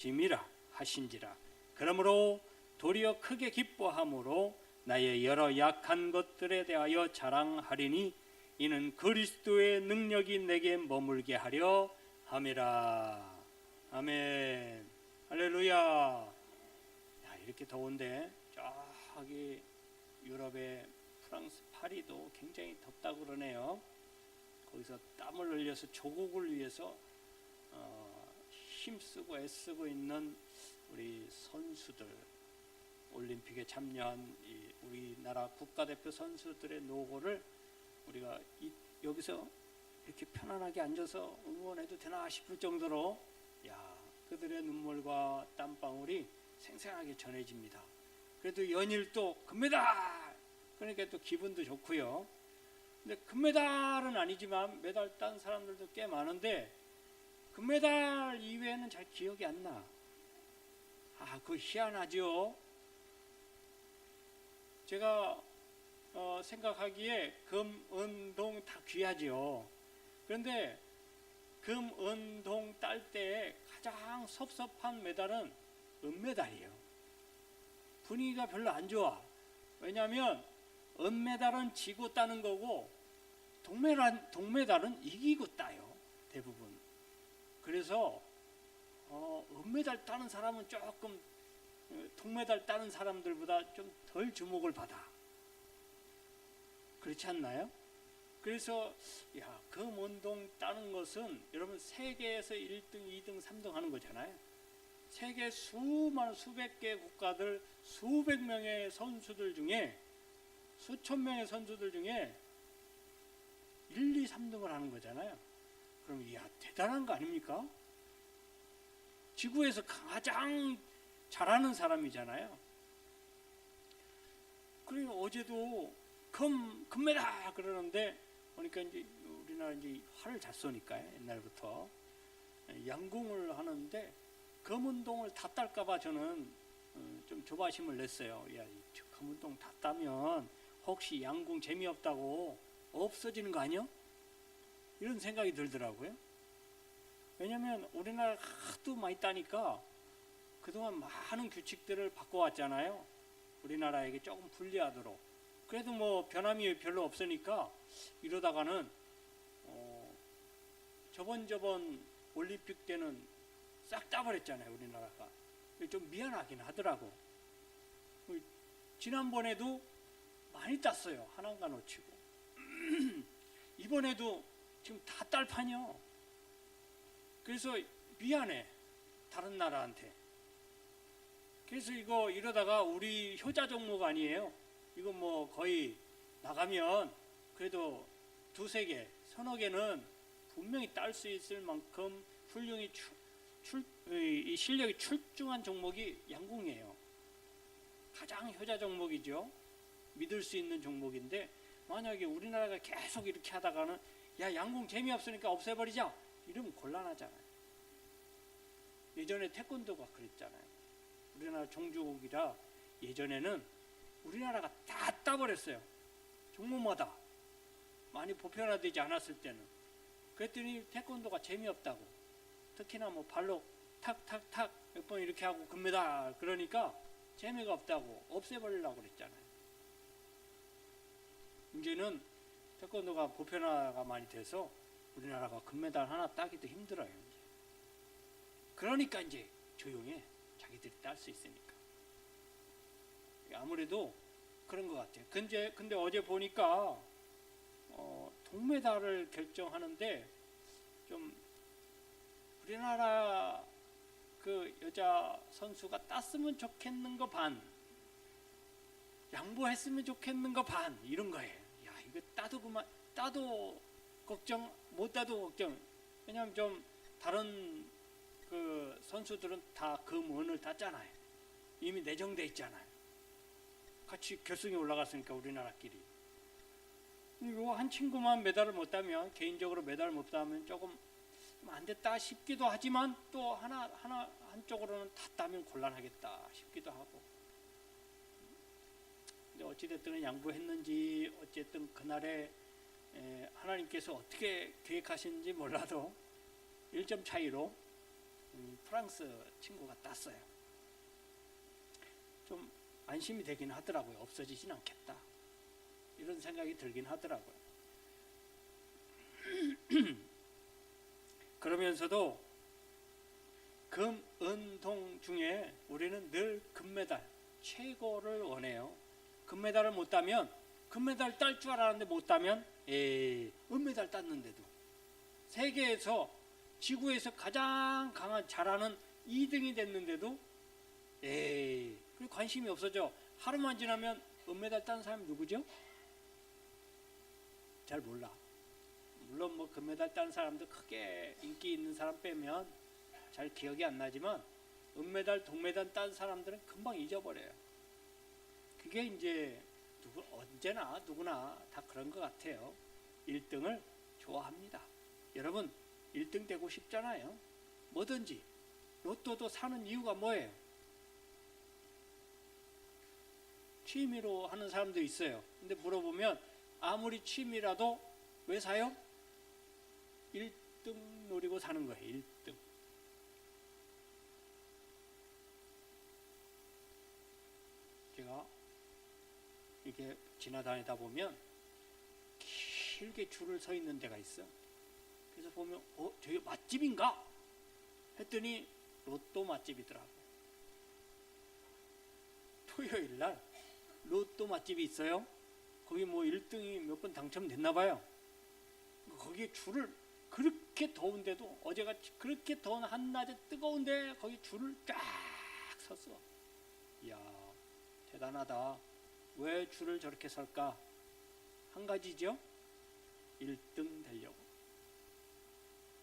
짐이라 하신지라. 그러므로 도리어 크게 기뻐함으로 나의 여러 약한 것들에 대하여 자랑하리니 이는 그리스도의 능력이 내게 머물게 하려 함이라. 아멘. 할렐루야. 야, 이렇게 더운데 저기 유럽의 프랑스 파리도 굉장히 덥다고 그러네요. 거기서 땀을 흘려서 조국을 위해서 힘쓰고 애쓰고 있는 우리 선수들, 올림픽에 참여한 우리나라 국가대표 선수들의 노고를 우리가 여기서 이렇게 편안하게 앉아서 응원해도 되나 싶을 정도로 그들의 눈물과 땀방울이 생생하게 전해집니다. 그래도 연일 또 금메달! 그러니까 또 기분도 좋고요. 근데 금메달은 아니지만 메달 딴 사람들도 꽤 많은데 금메달 이외에는 잘 기억이 안 나. 그거 희한하죠. 제가 생각하기에 금, 은, 동 다 귀하죠. 그런데 금, 은, 동 딸 때 가장 섭섭한 메달은 은메달이에요. 분위기가 별로 안 좋아. 왜냐하면 은메달은 지고 따는 거고 동메달은 이기고 따요. 대부분. 그래서 은메달 따는 사람은 조금 동메달 따는 사람들보다 좀 덜 주목을 받아. 그렇지 않나요? 그래서 금, 은, 동 따는 것은 여러분 세계에서 1등, 2등, 3등 하는 거잖아요. 세계 수많은 수백 개 국가들 수백 명의 선수들 중에 수천 명의 선수들 중에 1, 2, 3등을 하는 거잖아요. 그럼 대단한 거 아닙니까? 지구에서 가장 잘하는 사람이잖아요. 그리고 어제도 금메달 그러는데 보니까 이제 우리나라 이제 활을 잘 쏘니까 옛날부터 양궁을 하는데 금운동을 다 딸까봐 저는 좀 조바심을 냈어요. 금운동 다 따면 혹시 양궁 재미없다고 없어지는 거 아니야? 이런 생각이 들더라고요. 왜냐하면 우리나라 하도 많이 따니까 그동안 많은 규칙들을 바꿔왔잖아요. 우리나라에게 조금 불리하도록. 그래도 뭐 변함이 별로 없으니까 이러다가는 저번 올림픽 때는 싹 따버렸잖아요. 우리나라가. 좀 미안하긴 하더라고. 지난번에도 많이 땄어요. 하나가 놓치고. 이번에도 지금 다 딸 판이요. 그래서 미안해. 다른 나라한테. 그래서 이러다가 우리 효자 종목 아니에요. 이거 뭐 거의 나가면 그래도 두세 개, 서너 개는 분명히 딸 수 있을 만큼 훌륭히 이 실력이 출중한 종목이 양궁이에요. 가장 효자 종목이죠. 믿을 수 있는 종목인데 만약에 우리나라가 계속 이렇게 하다가는 양궁 재미없으니까 없애버리자 이러면 곤란하잖아요. 예전에 태권도가 그랬잖아요. 우리나라 종주국이라 예전에는 우리나라가 다 따버렸어요. 종목마다 많이 보편화되지 않았을 때는. 그랬더니 태권도가 재미없다고. 특히나 뭐 발로 탁탁탁 몇 번 이렇게 하고 금메달 그러니까 재미가 없다고 없애버리려고 그랬잖아요. 이제는 태권도가 보편화가 많이 돼서 우리나라가 금메달 하나 따기도 힘들어요. 이제. 그러니까 이제 조용해. 자기들이 딸 수 있으니까. 아무래도 그런 것 같아요. 근데 어제 보니까 동메달을 결정하는데 좀 우리나라 그 여자 선수가 땄으면 좋겠는 거 반, 양보했으면 좋겠는 거 반 이런 거예요. 이거 따도 걱정, 못 따도 걱정. 왜냐하면 좀 다른 그 선수들은 다 금, 은을 땄잖아요. 이미 내정돼 있잖아요. 같이 결승에 올라갔으니까 우리나라끼리. 이거 한 친구만 메달을 못 따면 개인적으로 메달을 못 따면 조금 안 됐다 싶기도 하지만 또 한쪽으로는 다 따면 곤란하겠다 싶기도 하고. 근데 어찌됐든 양보했는지 어쨌든 그날에 하나님께서 어떻게 계획하시는지 몰라도 1점 차이로 프랑스 친구가 땄어요. 좀 안심이 되긴 하더라고요. 없어지진 않겠다, 이런 생각이 들긴 하더라고요. 그러면서도 금, 은, 동 중에 우리는 늘 금메달 최고를 원해요. 금메달을 못 따면, 금메달 딸 줄 알았는데 못 따면 은메달 땄는데도, 세계에서 지구에서 가장 강한 잘하는 2등이 됐는데도 그 관심이 없어져. 하루만 지나면 은메달 딴 사람이 누구죠? 잘 몰라. 물론 뭐 금메달 딴 사람도 크게 인기 있는 사람 빼면 잘 기억이 안 나지만, 은메달, 동메달 딴 사람들은 금방 잊어버려요. 그게 이제 언제나 누구나 다 그런 것 같아요. 1등을 좋아합니다. 여러분 1등 되고 싶잖아요. 뭐든지. 로또도 사는 이유가 뭐예요? 취미로 하는 사람도 있어요. 근데 물어보면 아무리 취미라도 왜 사요? 1등 노리고 사는 거예요. 1등. 제가 이렇게 지나다니다 보면 길게 줄을 서 있는 데가 있어. 그래서 보면 저기 맛집인가? 했더니 로또 맛집이더라고. 토요일 날 로또 맛집이 있어요. 거기 뭐 1등이 몇 번 당첨됐나 봐요. 거기에 줄을, 그렇게 더운데도, 어제같이 그렇게 더운 한낮에 뜨거운데 거기 줄을 쫙 섰어. 이야, 대단하다. 왜 줄을 저렇게 설까? 한 가지죠. 1등 되려고.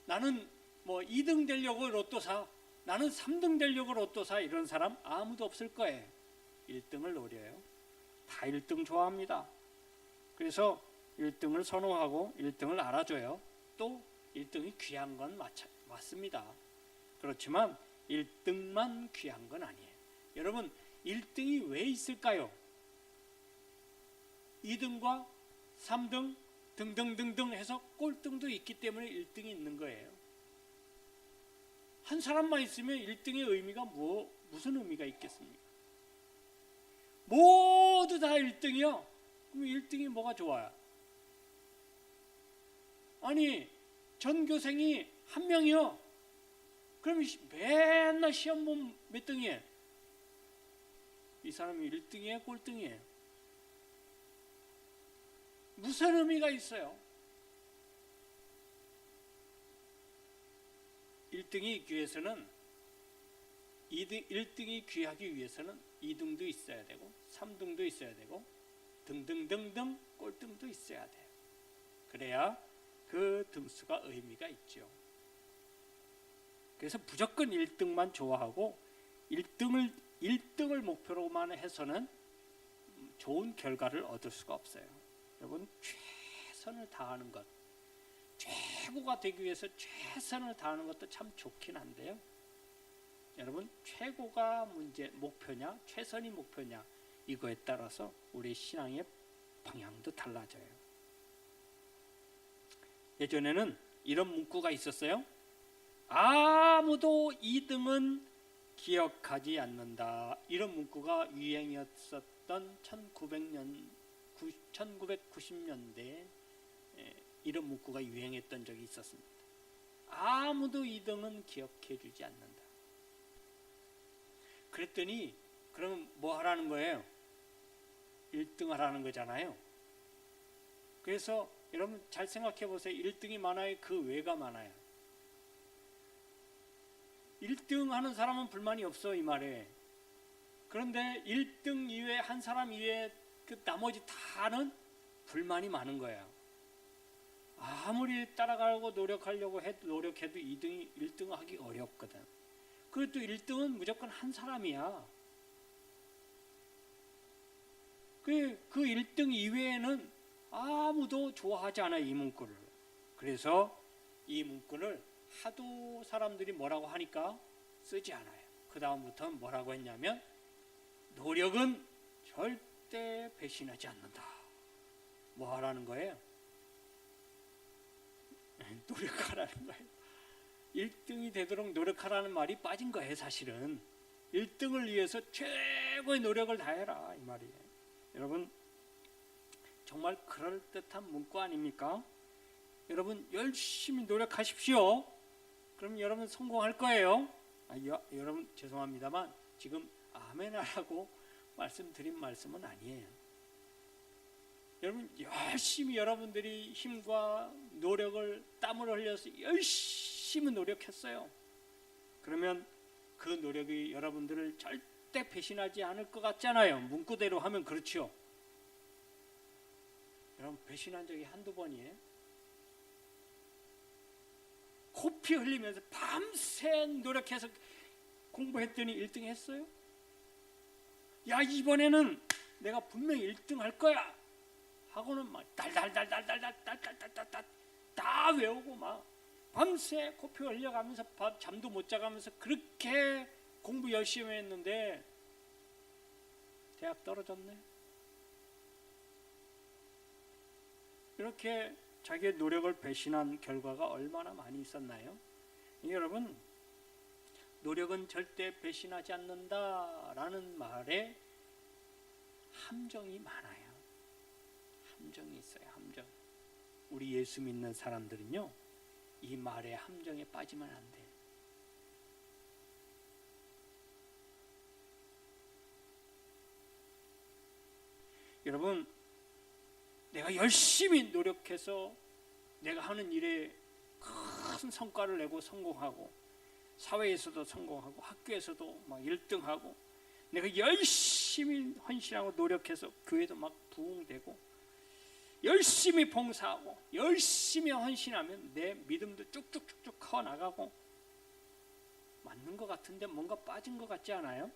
나는 뭐 2등 되려고 로또 사, 나는 3등 되려고 로또 사, 이런 사람 아무도 없을 거예요. 1등을 노려요. 다 1등 좋아합니다. 그래서 1등을 선호하고 1등을 알아줘요. 또 1등이 귀한 건 맞습니다. 그렇지만 1등만 귀한 건 아니에요. 여러분 1등이 왜 있을까요? 2등과 3등 등등등등 해서 꼴등도 있기 때문에 1등이 있는 거예요. 한 사람만 있으면 1등의 의미가 무슨 의미가 있겠습니까? 모두 다 1등이요. 그럼 1등이 뭐가 좋아요? 아니 전교생이 한 명이요. 그럼 맨날 시험 보면 몇 등이에요? 이 사람이 1등이에요? 꼴등이에요? 무슨 의미가 있어요? 1등이 위해서는 1등이 귀하기 위해서는 2등도 있어야 되고 3등도 있어야 되고 등등등등 꼴등도 있어야 돼요. 그래야 그 등수가 의미가 있죠. 그래서 무조건 1등만 좋아하고 1등을 목표로만 해서는 좋은 결과를 얻을 수가 없어요. 여러분 최선을 다하는 것, 최고가 되기 위해서 최선을 다하는 것도 참 좋긴 한데요. 여러분 최고가 목표냐 최선이 목표냐, 이거에 따라서 우리 신앙의 방향도 달라져요. 예전에는 이런 문구가 있었어요. 아무도 2등은 기억하지 않는다. 이런 문구가 유행이었었던 1990년대에 이런 문구가 유행했던 적이 있었습니다. 아무도 2등은 기억해 주지 않는다. 그랬더니 그럼 뭐 하라는 거예요? 1등 하라는 거잖아요. 그래서 여러분 잘 생각해 보세요. 1등이 많아요? 그 외가 많아요? 1등 하는 사람은 불만이 없어, 이 말에. 그런데 1등 이외에 한 사람 이외에 그 나머지 다는 불만이 많은 거야. 아무리 따라가려고 노력해도 1등 하기 어렵거든. 그리고 또 1등은 무조건 한 사람이야. 그 1등 이외에는 아무도 좋아하지 않아, 이 문구를. 그래서 이 문구를 하도 사람들이 뭐라고 하니까 쓰지 않아요. 그 다음부터는 뭐라고 했냐면 노력은 절대 배신하지 않는다. 뭐 하라는 거예요? 노력하라는 거예요. 1등이 되도록 노력하라는 말이 빠진 거예요. 사실은 1등을 위해서 최고의 노력을 다해라 이 말이에요. 여러분 정말 그럴듯한 문구 아닙니까? 여러분 열심히 노력하십시오. 그럼 여러분 성공할 거예요. 여러분 죄송합니다만 지금 아멘 하라고 말씀드린 말씀은 아니에요. 여러분 열심히 여러분들이 힘과 노력을 땀을 흘려서 열심히 노력했어요. 그러면 그 노력이 여러분들을 절대 배신하지 않을 것 같잖아요. 문구대로 하면 그렇죠. 여러분 배신한 적이 한두 번이에요? 코피 흘리면서 밤새 노력해서 공부했더니 1등 했어요? 야 이번에는 내가 분명히 1등 할 거야 하고는 막 달달달달달달달달달달 다 외우고 막 밤새 코피 흘려가면서 잠도 못 자가면서 그렇게 공부 열심히 했는데 대학 떨어졌네. 이렇게 자기의 노력을 배신한 결과가 얼마나 많이 있었나요? 여러분 노력은 절대 배신하지 않는다라는 말에 함정이 많아요. 함정이 있어요. 함정. 우리 예수 믿는 사람들은요 이 말에 함정에 빠지면 안 돼요. 여러분 내가 열심히 노력해서 내가 하는 일에 큰 성과를 내고 성공하고 사회에서도 성공하고 학교에서도 막 1등하고 내가 열심히 헌신하고 노력해서 교회도 막 부흥되고 열심히 봉사하고 열심히 헌신하면 내 믿음도 쭉쭉쭉쭉 커나가고 맞는 것 같은데 뭔가 빠진 것 같지 않아요?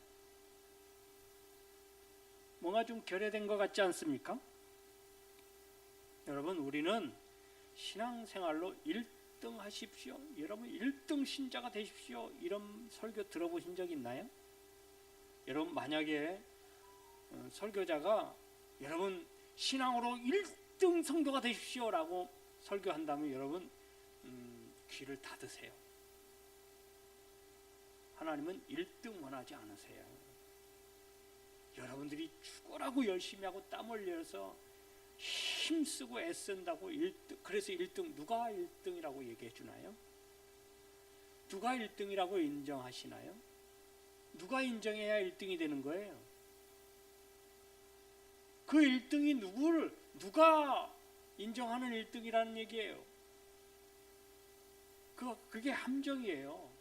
뭔가 좀 결여된 것 같지 않습니까? 여러분 우리는 신앙생활로 1등 하십시오. 여러분 1등 신자가 되십시오. 이런 설교 들어보신 적 있나요? 여러분 만약에 설교자가 여러분 신앙으로 1등 성도가 되십시오 라고 설교한다면 여러분 귀를 닫으세요. 하나님은 1등 원하지 않으세요. 여러분들이 죽으라고 열심히 하고 땀 흘려서 힘쓰고 애쓴다고 1등, 그래서 1등 누가 1등이라고 얘기해 주나요? 누가 1등이라고 인정하시나요? 누가 인정해야 1등이 되는 거예요? 그 1등이 누가 인정하는 1등이라는 얘기예요. 그게 함정이에요.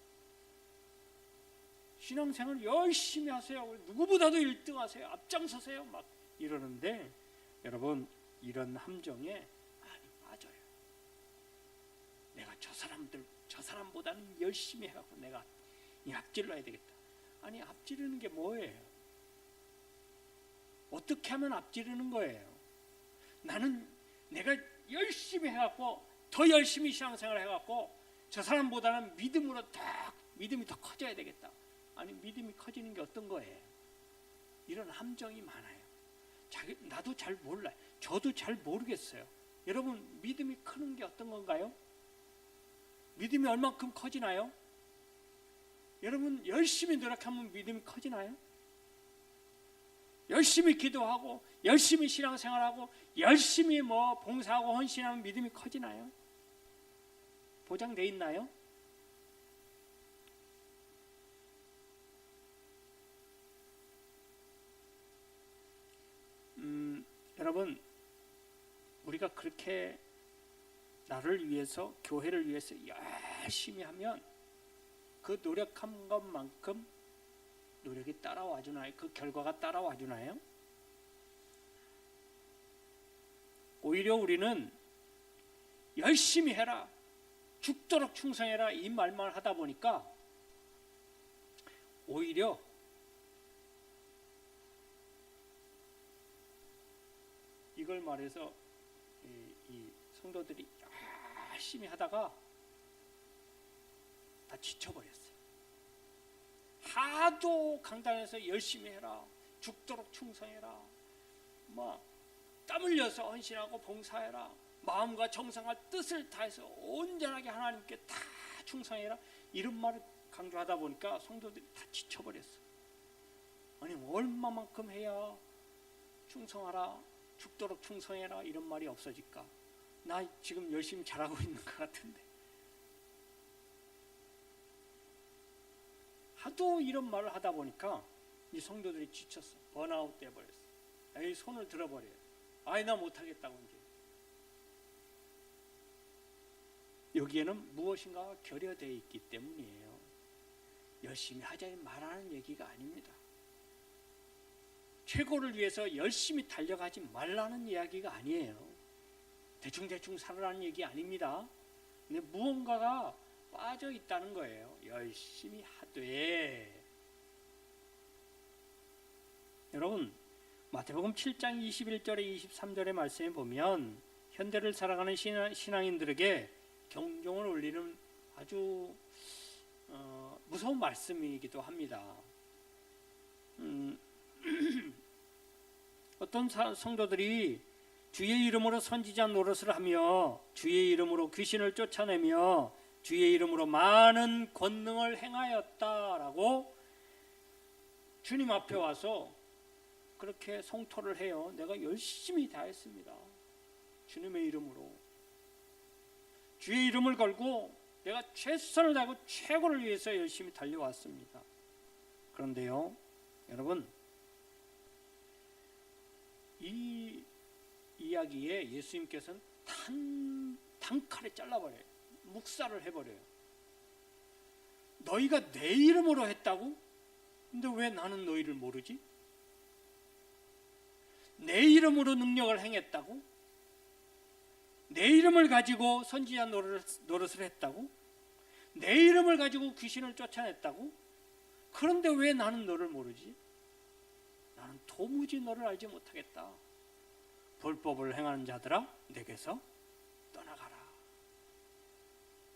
신앙생활 열심히 하세요. 누구보다도 1등 하세요. 앞장서세요. 막 이러는데 여러분 이런 함정에 많이 빠져요. 내가 저 사람보다는 열심히 해갖고 내가 앞질러야 되겠다. 아니 앞지르는 게 뭐예요? 어떻게 하면 앞지르는 거예요? 나는 내가 열심히 해갖고 더 열심히 신앙생활을 해갖고 저 사람보다는 믿음이 더 커져야 되겠다. 아니 믿음이 커지는 게 어떤 거예요? 이런 함정이 많아요. 나도 잘 몰라요. 저도 잘 모르겠어요. 여러분 믿음이 크는 게 어떤 건가요? 믿음이 얼만큼 커지나요? 여러분 열심히 노력하면 믿음이 커지나요? 열심히 기도하고 열심히 신앙생활하고 열심히 봉사하고 헌신하면 믿음이 커지나요? 보장돼 있나요? 여러분 우리가 그렇게 나를 위해서 교회를 위해서 열심히 하면 그 노력한 것만큼 노력이 따라와 주나요? 그 결과가 따라와 주나요? 오히려 우리는 열심히 해라, 죽도록 충성해라 이 말만 하다 보니까 오히려 이걸 말해서 이 성도들이 열심히 하다가 다 지쳐버렸어요. 하도 강단에서 열심히 해라, 죽도록 충성해라, 땀 흘려서 헌신하고 봉사해라, 마음과 정성과 뜻을 다해서 온전하게 하나님께 다 충성해라 이런 말을 강조하다 보니까 성도들이 다 지쳐버렸어. 아니 얼마만큼 해야 충성하라, 죽도록 충성해라 이런 말이 없어질까? 나 지금 열심히 잘하고 있는 것 같은데 하도 이런 말을 하다 보니까 이 성도들이 지쳤어. 번아웃 돼버렸어. 에이 손을 들어버려요. 아이 나 못하겠다고 이제. 여기에는 무엇인가 결여되어 있기 때문이에요. 열심히 하자니 말하는 얘기가 아닙니다. 최고를 위해서 열심히 달려가지 말라는 이야기가 아니에요. 대충대충 살아라는 얘기 아닙니다. 근데 무언가가 빠져 있다는 거예요. 열심히 하되. 여러분 마태복음 7장 21절에 23절의 말씀에 보면 현대를 살아가는 신앙인들에게 경종을 울리는 아주 무서운 말씀이기도 합니다. 어떤 성도들이 주의 이름으로 선지자 노릇을 하며 주의 이름으로 귀신을 쫓아내며 주의 이름으로 많은 권능을 행하였다라고 주님 앞에 와서 그렇게 성토를 해요. 내가 열심히 다 했습니다. 주님의 이름으로. 주의 이름을 걸고 내가 최선을 다하고 최고를 위해서 열심히 달려왔습니다. 그런데요, 여러분, 이 이야기에 예수님께서는 단칼에 잘라버려요. 묵살을 해버려요. 너희가 내 이름으로 했다고? 근데 왜 나는 너희를 모르지? 내 이름으로 능력을 행했다고? 내 이름을 가지고 선지자 노릇을 했다고? 내 이름을 가지고 귀신을 쫓아냈다고? 그런데 왜 나는 너를 모르지? 나는 도무지 너를 알지 못하겠다. 불법을 행하는 자들아 내게서 떠나가라.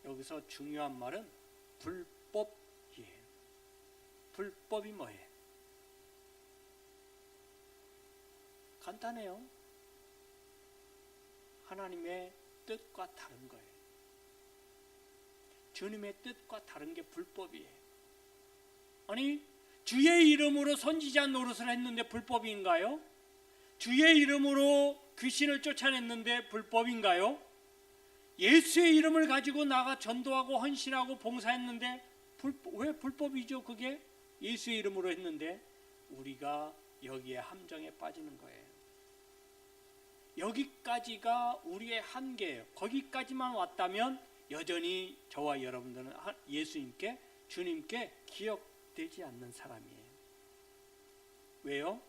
여기서 중요한 말은 불법이에요. 불법이 뭐예요? 간단해요. 하나님의 뜻과 다른 거예요. 주님의 뜻과 다른 게 불법이에요. 아니 주의 이름으로 선지자 노릇을 했는데 불법인가요? 주의 이름으로 귀신을 쫓아냈는데 불법인가요? 예수의 이름을 가지고 나가 전도하고 헌신하고 봉사했는데 왜 불법이죠? 그게 예수의 이름으로 했는데 우리가 여기에 함정에 빠지는 거예요. 여기까지가 우리의 한계예요. 거기까지만 왔다면 여전히 저와 여러분들은 예수님께 주님께 기억되지 않는 사람이에요. 왜요?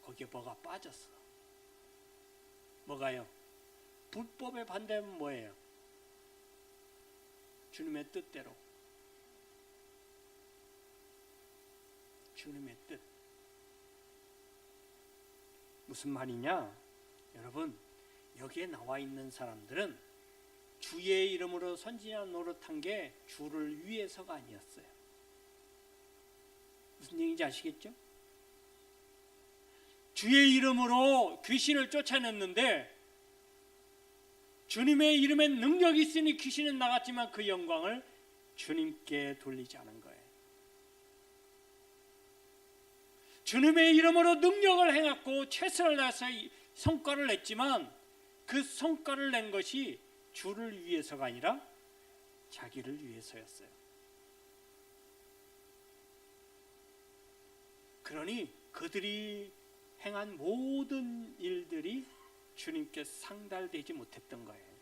거기에 뭐가 빠졌어. 뭐가요? 불법의 반대는 뭐예요? 주님의 뜻대로. 주님의 뜻. 무슨 말이냐? 여러분, 여기에 나와 있는 사람들은 주의 이름으로 선지자 노릇한 게 주를 위해서가 아니었어요. 무슨 얘기인지 아시겠죠? 주의 이름으로 귀신을 쫓아냈는데 주님의 이름에 능력이 있으니 귀신은 나갔지만 그 영광을 주님께 돌리지 않은 거예요. 주님의 이름으로 능력을 행했고 최선을 다해서 성과를 냈지만 그 성과를 낸 것이 주를 위해서가 아니라 자기를 위해서였어요. 그러니 그들이 행한 모든 일들이 주님께 상달되지 못했던 거예요.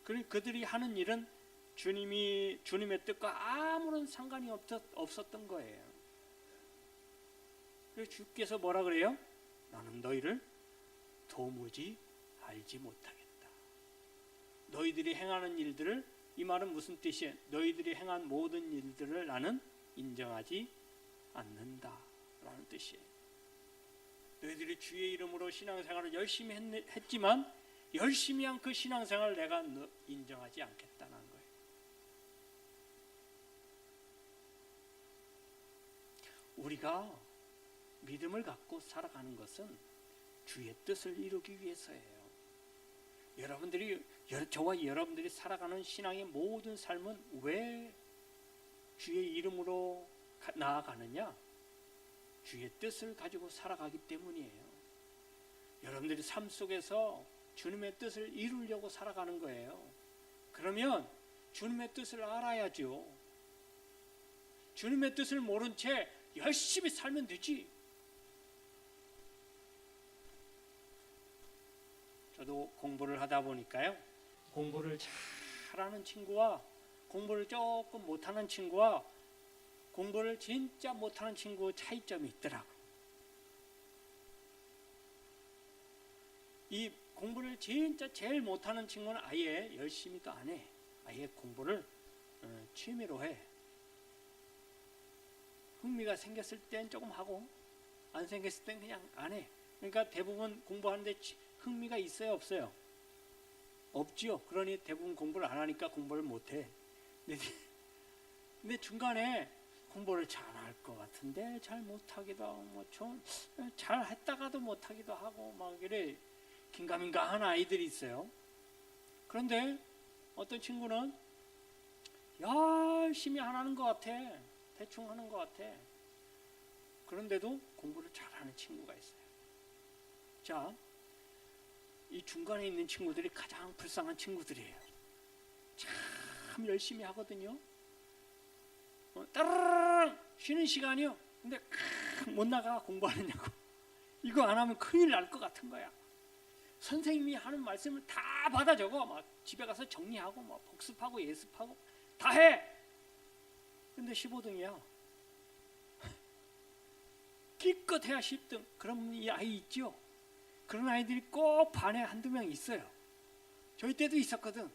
그러니 그들이 하는 일은 주님의 뜻과 아무런 상관이 없었던 거예요. 그래서 주께서 뭐라 그래요? 나는 너희를 도무지 알지 못하겠다. 너희들이 행하는 일들을, 이 말은 무슨 뜻이에요? 너희들이 행한 모든 일들을 나는 인정하지 않는다 라는 뜻이에요. 너희들이 주의 이름으로 신앙생활을 열심히 했지만 열심히 한 그 신앙생활을 내가 인정하지 않겠다는 거예요. 우리가 믿음을 갖고 살아가는 것은 주의 뜻을 이루기 위해서예요. 저와 여러분들이 살아가는 신앙의 모든 삶은 왜 주의 이름으로 나아가느냐? 주의 뜻을 가지고 살아가기 때문이에요. 여러분들이 삶 속에서 주님의 뜻을 이루려고 살아가는 거예요. 그러면 주님의 뜻을 알아야죠. 주님의 뜻을 모른 채 열심히 살면 되지. 저도 공부를 하다 보니까요, 공부를 잘하는 친구와 공부를 조금 못하는 친구와 공부를 진짜 못하는 친구 차이점이 있더라고. 이 공부를 진짜 제일 못하는 친구는 아예 열심히도 안 해. 아예 공부를 취미로 해. 흥미가 생겼을 땐 조금 하고 안 생겼을 땐 그냥 안 해. 그러니까 대부분 공부하는데 흥미가 있어요, 없어요? 없지요. 그러니 대부분 공부를 안 하니까 공부를 못 해. 근데 중간에 공부를 잘할 것 같은데 잘 못하기도 하고 뭐 좀 잘 했다가도 못하기도 하고 막 이래 긴가민가한 아이들이 있어요. 그런데 어떤 친구는 열심히 하는 것 같아. 대충 하는 것 같아. 그런데도 공부를 잘하는 친구가 있어요. 자, 이 중간에 있는 친구들이 가장 불쌍한 친구들이에요. 참 열심히 하거든요. 따르릉 쉬는 시간이요. 근데 못 나가 공부하느냐고. 이거 안 하면 큰일 날 것 같은 거야. 선생님이 하는 말씀을 다 받아 적어. 막 집에 가서 정리하고 막 복습하고 예습하고 다 해. 근데 15등이야. 기껏 해야 10등. 그럼 이 아이 있죠. 그런 아이들이 꼭 반에 한두 명 있어요. 저희 때도 있었거든.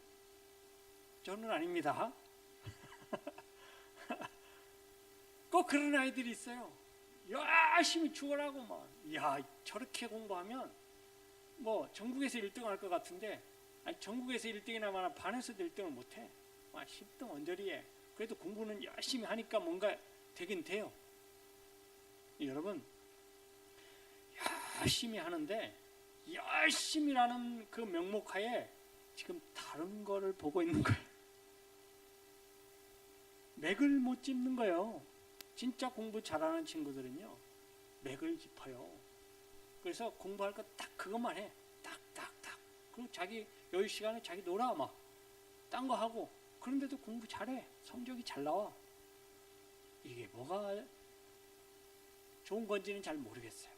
저는 아닙니다. 꼭 그런 아이들이 있어요. 열심히 죽으라고 막. 야, 저렇게 공부하면 뭐 전국에서 1등 할 것 같은데, 아니 전국에서 1등이나 반에서도 1등을 못해. 10등 언저리에. 그래도 공부는 열심히 하니까 뭔가 되긴 돼요. 여러분, 열심히 하는데 열심히라는 그 명목하에 지금 다른 거를 보고 있는 거예요. 맥을 못 짚는 거예요. 진짜 공부 잘하는 친구들은요, 맥을 짚어요. 그래서 공부할 거 딱 그것만 해. 딱. 그리고 자기 여유 시간에 자기 놀아 막. 딴 거 하고. 그런데도 공부 잘해. 성적이 잘 나와. 이게 뭐가 좋은 건지는 잘 모르겠어요.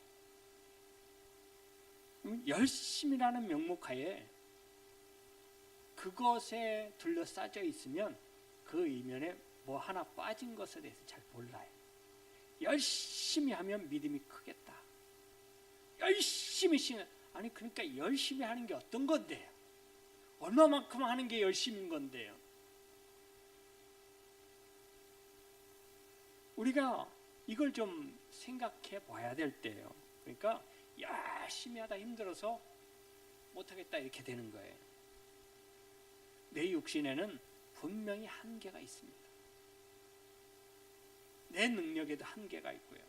열심히라는 명목하에 그것에 둘러싸여 있으면 그 이면에 뭐 하나 빠진 것에 대해서 잘 몰라요. 열심히 하면 믿음이 크겠다. 열심히 아니 그러니까 열심히 하는 게 어떤 건데요? 얼마만큼 하는 게 열심인 건데요? 우리가 이걸 좀 생각해 봐야 될 때예요. 그러니까 열심히 하다 힘들어서 못하겠다 이렇게 되는 거예요. 내 육신에는 분명히 한계가 있습니다. 내 능력에도 한계가 있고요.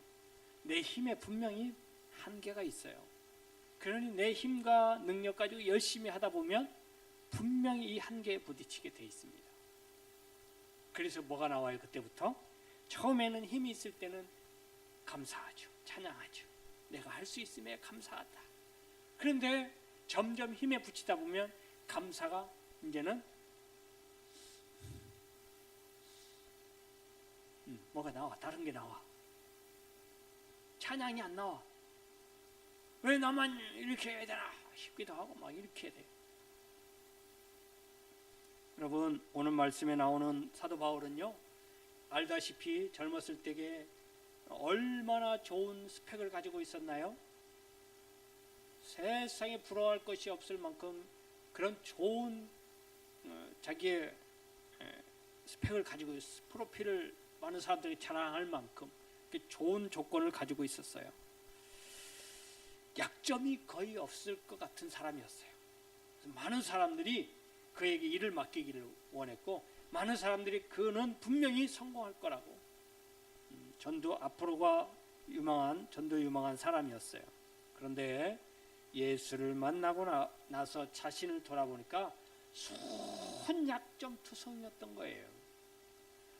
내 힘에 분명히 한계가 있어요. 그러니 내 힘과 능력 가지고 열심히 하다 보면 분명히 이 한계에 부딪히게 돼 있습니다. 그래서 뭐가 나와요? 그때부터 처음에는 힘이 있을 때는 감사하죠. 찬양하죠. 내가 할 수 있음에 감사하다. 그런데 점점 힘에 부치다 보면 감사가 이제는 뭐가 나와. 다른 게 나와. 찬양이 안 나와. 왜 나만 이렇게 해야 되나 싶기도 하고 막 이렇게 돼. 여러분, 오늘 말씀에 나오는 사도 바울은요, 알다시피 젊었을 때에 얼마나 좋은 스펙을 가지고 있었나요? 세상에 부러워할 것이 없을 만큼 그런 좋은 자기의 스펙을 가지고 있었어요. 프로필을 많은 사람들이 자랑할 만큼 좋은 조건을 가지고 있었어요. 약점이 거의 없을 것 같은 사람이었어요. 많은 사람들이 그에게 일을 맡기기를 원했고, 많은 사람들이 그는 분명히 성공할 거라고, 전도 앞으로가 전도 유망한 사람이었어요. 그런데 예수를 만나고 나서 자신을 돌아보니까 손약점투성이었던 거예요.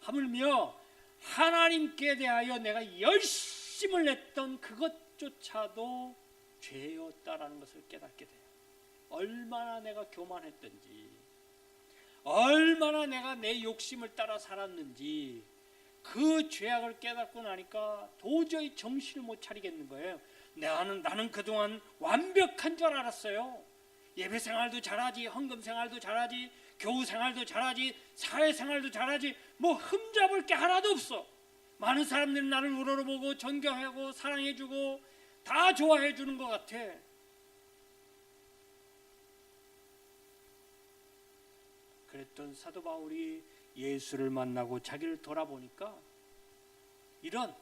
하물며 하나님께 대하여 내가 열심을 냈던 그것조차도 죄였다라는 것을 깨닫게 돼요. 얼마나 내가 교만했던지, 얼마나 내가 내 욕심을 따라 살았는지 그 죄악을 깨닫고 나니까 도저히 정신을 못 차리겠는 거예요. 나는 그동안 완벽한 줄 알았어요. 예배 생활도 잘하지, 헌금 생활도 잘하지, 교우 생활도 잘하지, 사회 생활도 잘하지, 뭐 흠잡을 게 하나도 없어. 많은 사람들이 나를 우러러보고 존경하고 사랑해주고 다 좋아해주는 것 같아. 그랬던 사도 바울이 예수를 만나고 자기를 돌아보니까 이런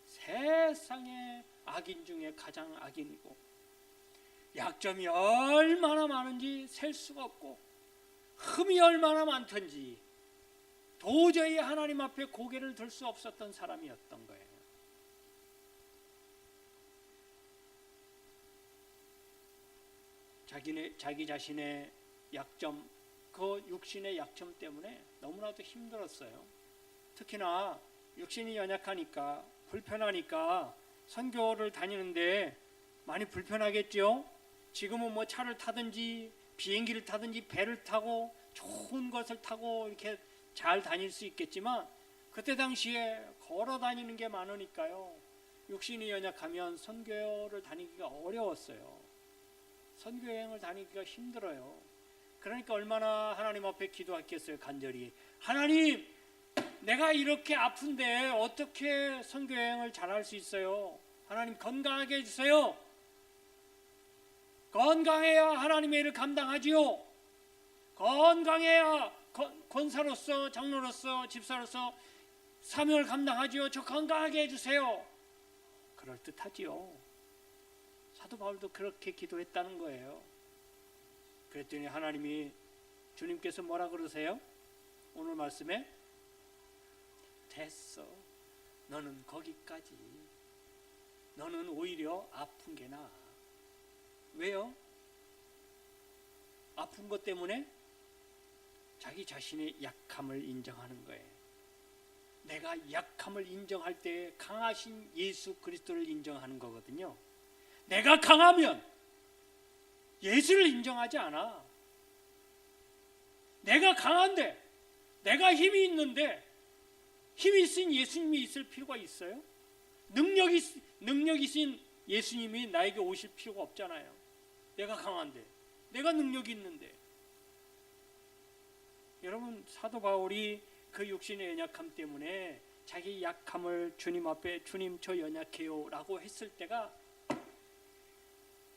세상의 악인 중에 가장 악인이고 약점이 얼마나 많은지 셀 수가 없고 흠이 얼마나 많던지 도저히 하나님 앞에 고개를 들 수 없었던 사람이었던 거예요. 자기 자신의 약점, 그 육신의 약점 때문에 너무나도 힘들었어요. 특히나 육신이 연약하니까 불편하니까 선교를 다니는데 많이 불편하겠죠. 지금은 뭐 차를 타든지 비행기를 타든지 배를 타고 좋은 것을 타고 이렇게 잘 다닐 수 있겠지만 그때 당시에 걸어 다니는 게 많으니까요. 육신이 연약하면 선교를 다니기가 어려웠어요. 선교 여행을 다니기가 힘들어요. 그러니까 얼마나 하나님 앞에 기도했겠어요. 간절히 하나님, 내가 이렇게 아픈데 어떻게 선교 여행을 잘할 수 있어요? 하나님 건강하게 해주세요. 건강해야 하나님의 일을 감당하지요. 건강해야 권사로서 장로로서 집사로서 사명을 감당하지요. 저 건강하게 해주세요. 그럴듯하지요. 사도 바울도 그렇게 기도했다는 거예요. 그랬더니 하나님이, 주님께서 뭐라 그러세요? 오늘 말씀에 됐어. 너는 거기까지. 너는 오히려 아픈 게 나아. 왜요? 아픈 것 때문에 자기 자신의 약함을 인정하는 거예요. 내가 약함을 인정할 때 강하신 예수 그리스도를 인정하는 거거든요. 내가 강하면 예수를 인정하지 않아. 내가 강한데, 내가 힘이 있는데 힘이 있으신 예수님이 있을 필요가 있어요? 능력이 있으신 예수님이 나에게 오실 필요가 없잖아요. 내가 강한데, 내가 능력이 있는데. 여러분, 사도 바울이 그 육신의 연약함 때문에 자기 약함을 주님 앞에, 주님 저 연약해요 라고 했을 때가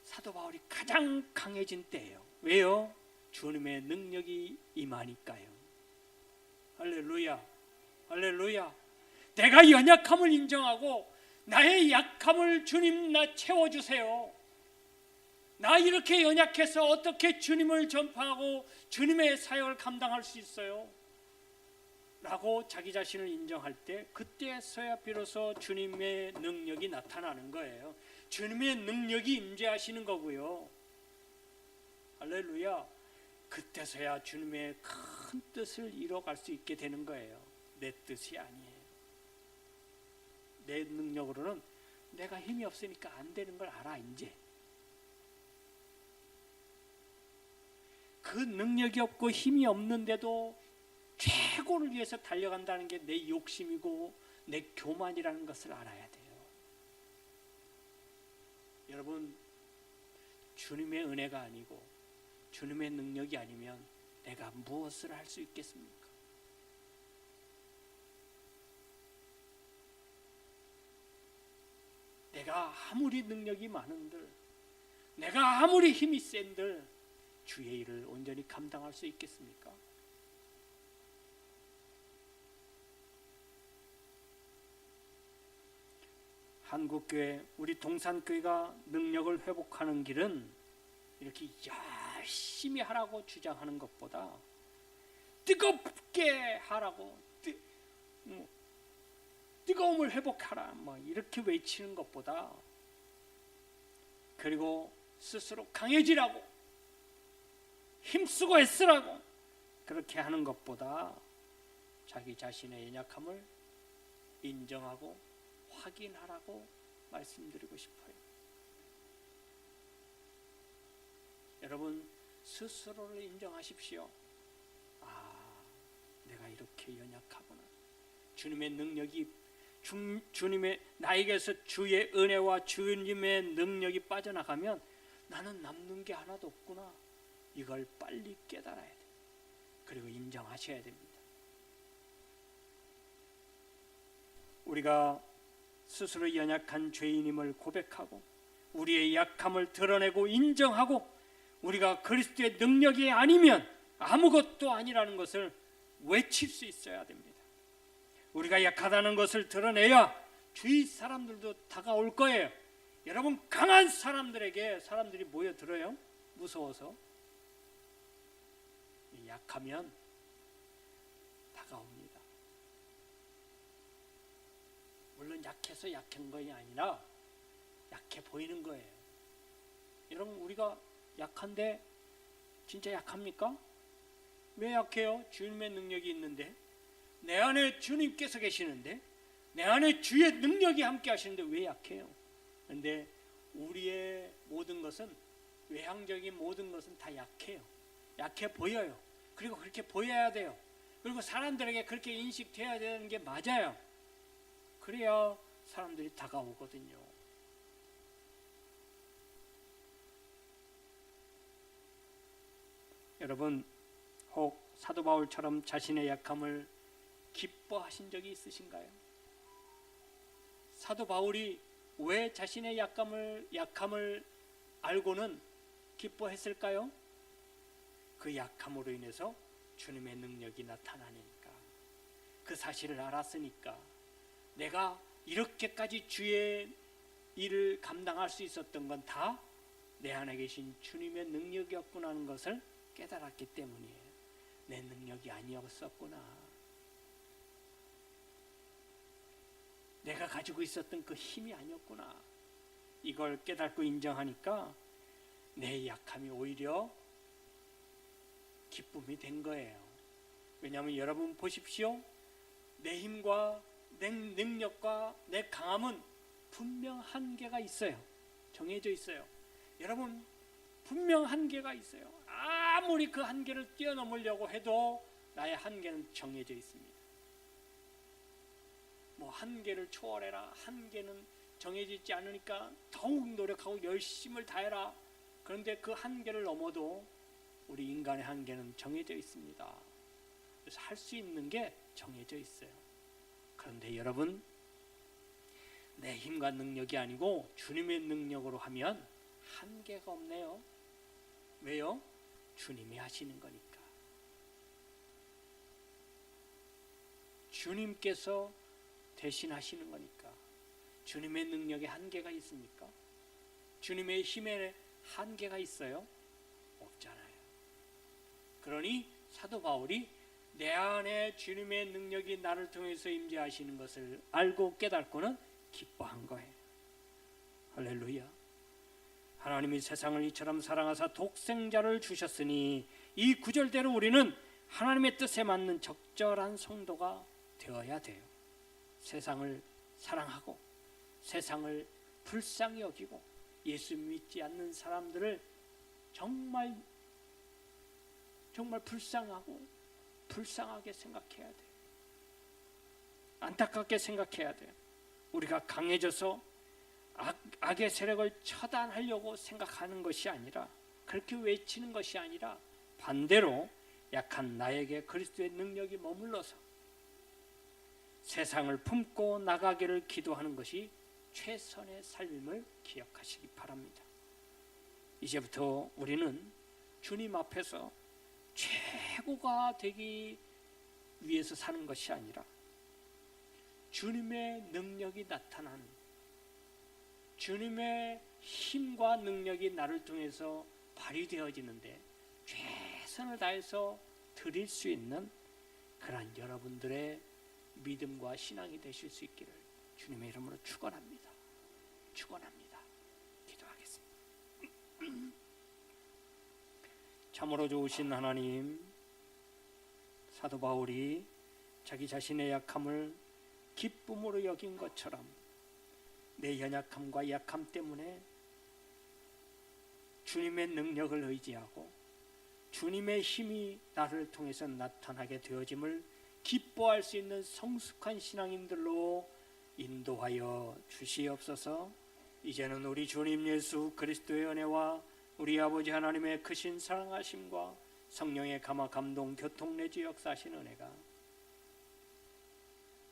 사도 바울이 가장 강해진 때예요. 왜요? 주님의 능력이 임하니까요. 할렐루야, 할렐루야. 내가 연약함을 인정하고 나의 약함을 주님 나 채워주세요. 나 이렇게 연약해서 어떻게 주님을 전파하고 주님의 사역을 감당할 수 있어요? 라고 자기 자신을 인정할 때, 그때서야 비로소 주님의 능력이 나타나는 거예요. 주님의 능력이 임재하시는 거고요. 할렐루야. 그때서야 주님의 큰 뜻을 이뤄갈 수 있게 되는 거예요. 내 뜻이 아니에요. 내 능력으로는 내가 힘이 없으니까 안 되는 걸 알아. 이제 그 능력이 없고 힘이 없는데도 최고를 위해서 달려간다는 게 내 욕심이고 내 교만이라는 것을 알아야 돼요. 여러분, 주님의 은혜가 아니고 주님의 능력이 아니면 내가 무엇을 할 수 있겠습니까? 내가 아무리 능력이 많은들, 내가 아무리 힘이 센들 주의 일을 온전히 감당할 수 있겠습니까? 한국교회, 우리 동산교회가 능력을 회복하는 길은 이렇게 열심히 하라고 주장하는 것보다 뜨겁게 하라고, 뜨거움을 회복하라 뭐 이렇게 외치는 것보다, 그리고 스스로 강해지라고 힘쓰고 애쓰라고 그렇게 하는 것보다 자기 자신의 연약함을 인정하고 확인하라고 말씀드리고 싶어요. 여러분 스스로를 인정하십시오. 내가 이렇게 연약하구나. 주님의 능력이 주님의 나에게서 주의 은혜와 주님의 능력이 빠져나가면 나는 남는 게 하나도 없구나. 이걸 빨리 깨달아야 돼. 그리고 인정하셔야 됩니다. 우리가 스스로 연약한 죄인임을 고백하고 우리의 약함을 드러내고 인정하고 우리가 그리스도의 능력이 아니면 아무것도 아니라는 것을 외칠 수 있어야 됩니다. 우리가 약하다는 것을 드러내야 주위 사람들도 다가올 거예요. 여러분 강한 사람들에게 사람들이 모여들어요? 무서워서. 약하면 다가옵니다. 물론 약해서 약한 것이 아니라 약해 보이는 거예요. 여러분 우리가 약한데 진짜 약합니까? 왜 약해요? 주님의 능력이 있는데, 내 안에 주님께서 계시는데, 내 안에 주의 능력이 함께 하시는데 왜 약해요? 그런데 우리의 모든 것은, 외향적인 모든 것은 다 약해요. 약해 보여요. 그리고 그렇게 보여야 돼요. 그리고 사람들에게 그렇게 인식돼야 되는 게 맞아요. 그래야 사람들이 다가오거든요. 여러분 혹 사도 바울처럼 자신의 약함을 기뻐하신 적이 있으신가요? 사도 바울이 왜 자신의 약함을 알고는 기뻐했을까요? 그 약함으로 인해서 주님의 능력이 나타나니까, 그 사실을 알았으니까, 내가 이렇게까지 주의 일을 감당할 수 있었던 건 다 내 안에 계신 주님의 능력이었구나 하는 것을 깨달았기 때문이에요. 내 능력이 아니었었구나. 내가 가지고 있었던 그 힘이 아니었구나. 이걸 깨닫고 인정하니까 내 약함이 오히려 기쁨이 된 거예요. 왜냐하면 여러분 보십시오. 내 힘과 내 능력과 내 강함은 분명 한계가 있어요. 정해져 있어요. 여러분 분명 한계가 있어요. 아무리 그 한계를 뛰어넘으려고 해도 나의 한계는 정해져 있습니다. 뭐 한계를 초월해라, 한계는 정해져 있지 않으니까 더욱 노력하고 열심을 다해라. 그런데 그 한계를 넘어도 우리 인간의 한계는 정해져 있습니다. 그래서 할 수 있는 게 정해져 있어요. 그런데 여러분, 내 힘과 능력이 아니고 주님의 능력으로 하면 한계가 없네요. 왜요? 주님이 하시는 거니까. 주님께서 대신 하시는 거니까. 주님의 능력에 한계가 있습니까? 주님의 힘에 한계가 있어요? 없잖아요. 그러니 사도 바울이 내 안에 주님의 능력이 나를 통해서 임재하시는 것을 알고 깨닫고는 기뻐한 거예요. 할렐루야. 하나님이 세상을 이처럼 사랑하사 독생자를 주셨으니 이 구절대로 우리는 하나님의 뜻에 맞는 적절한 성도가 되어야 돼요. 세상을 사랑하고 세상을 불쌍히 여기고 예수 믿지 않는 사람들을 정말 불쌍하게 생각해야 돼요. 안타깝게 생각해야 돼요. 우리가 강해져서 악의 세력을 처단하려고 생각하는 것이 아니라, 그렇게 외치는 것이 아니라 반대로 약한 나에게 그리스도의 능력이 머물러서 세상을 품고 나가기를 기도하는 것이 최선의 삶임을 기억하시기 바랍니다. 이제부터 우리는 주님 앞에서 최고가 되기 위해서 사는 것이 아니라 주님의 능력이 나타나는, 주님의 힘과 능력이 나를 통해서 발휘되어지는데 최선을 다해서 드릴 수 있는 그러한 여러분들의 믿음과 신앙이 되실 수 있기를 주님의 이름으로 축원합니다. 축원합니다. 기도하겠습니다. 참으로 좋으신 하나님, 사도 바울이 자기 자신의 약함을 기쁨으로 여긴 것처럼 내 연약함과 약함 때문에 주님의 능력을 의지하고 주님의 힘이 나를 통해서 나타나게 되어짐을 기뻐할 수 있는 성숙한 신앙인들로 인도하여 주시옵소서. 이제는 우리 주님 예수 그리스도의 은혜와 우리 아버지 하나님의 크신 사랑하심과 성령의 감화 감동 교통 내주 역사하신 은혜가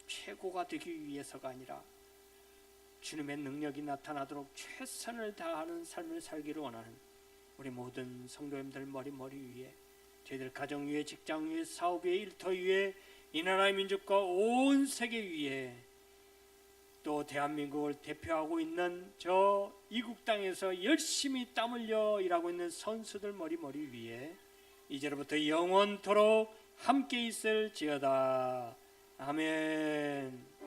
최고가 되기 위해서가 아니라 주님의 능력이 나타나도록 최선을 다하는 삶을 살기를 원하는 우리 모든 성도님들 머리 위에, 저희들 가정 위에, 직장 위에, 사업 위에, 일터 위에, 이 나라의 민족과 온 세계 위에, 또 대한민국을 대표하고 있는 저 이국 땅에서 열심히 땀 흘려 일하고 있는 선수들 머리 위에 이제로부터 영원토록 함께 있을지어다. 아멘.